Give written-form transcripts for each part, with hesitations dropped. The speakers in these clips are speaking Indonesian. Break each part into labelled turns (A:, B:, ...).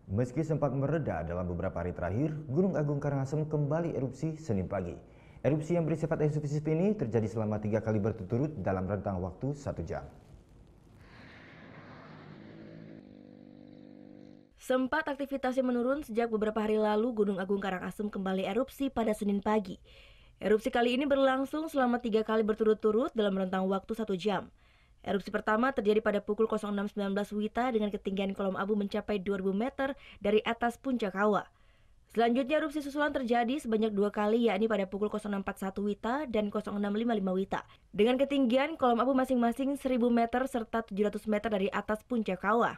A: Meski sempat mereda dalam beberapa hari terakhir, Gunung Agung Karangasem kembali erupsi Senin pagi. Erupsi yang bersifat eksplosif ini terjadi selama 3 kali berturut-turut dalam rentang waktu 1 jam.
B: Sempat aktivitasnya menurun sejak beberapa hari lalu, Gunung Agung Karangasem kembali erupsi pada Senin pagi. Erupsi kali ini berlangsung selama 3 kali berturut-turut dalam rentang waktu 1 jam. Erupsi pertama terjadi pada pukul 06.19 WITA dengan ketinggian kolom abu mencapai 2000 meter dari atas puncak kawah. Selanjutnya erupsi susulan terjadi sebanyak 2 kali, yakni pada pukul 06.41 WITA dan 06.55 WITA dengan ketinggian kolom abu masing-masing 1000 meter serta 700 meter dari atas puncak kawah.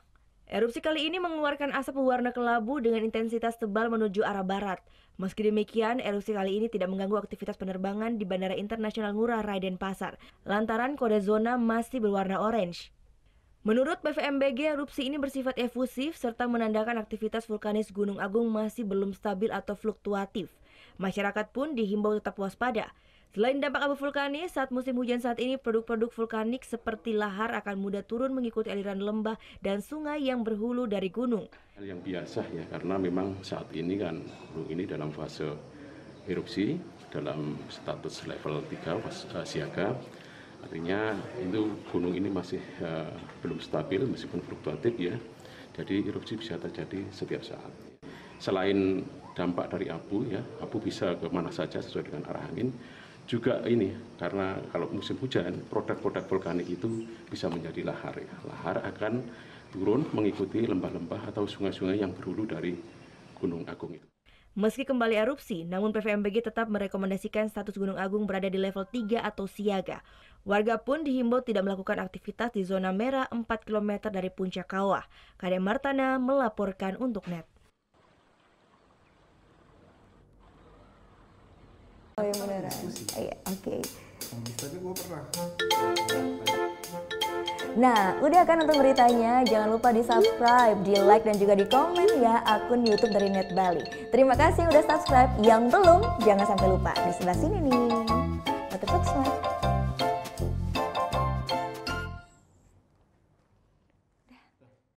B: Erupsi kali ini mengeluarkan asap berwarna kelabu dengan intensitas tebal menuju arah barat. Meski demikian, erupsi kali ini tidak mengganggu aktivitas penerbangan di Bandara Internasional Ngurah Rai Denpasar, lantaran kode zona masih berwarna orange. Menurut PVMBG, erupsi ini bersifat efusif serta menandakan aktivitas vulkanis Gunung Agung masih belum stabil atau fluktuatif. Masyarakat pun dihimbau tetap waspada. Selain dampak abu vulkanis, saat musim hujan saat ini produk-produk vulkanik seperti lahar akan mudah turun mengikuti aliran lembah dan sungai yang berhulu dari gunung.
C: Hal yang biasa ya, karena memang saat ini kan gunung ini dalam fase erupsi dalam status level 3 siaga. Artinya itu gunung ini masih belum stabil meskipun fluktuatif ya. Jadi erupsi bisa terjadi setiap saat. Selain dampak dari abu ya, abu bisa kemana saja sesuai dengan arah angin. Juga ini karena kalau musim hujan produk-produk vulkanik itu bisa menjadi lahar ya. Lahar akan turun mengikuti lembah-lembah atau sungai-sungai yang berhulu dari Gunung Agung itu.
B: Meski kembali erupsi, namun PVMBG tetap merekomendasikan status Gunung Agung berada di level 3 atau siaga. Warga pun dihimbau tidak melakukan aktivitas di zona merah 4 km dari puncak kawah. Kadek Martana melaporkan untuk NET.
D: Oh yang beneran? Iya, oke.
E: Tapi gue pernah.
D: Nah, udah kan nonton beritanya? Jangan lupa di subscribe, di like, dan juga di komen ya akun YouTube dari Net Bali. Terima kasih udah subscribe. Yang belum, jangan sampai lupa. Di sebelah sini nih. Subscribe.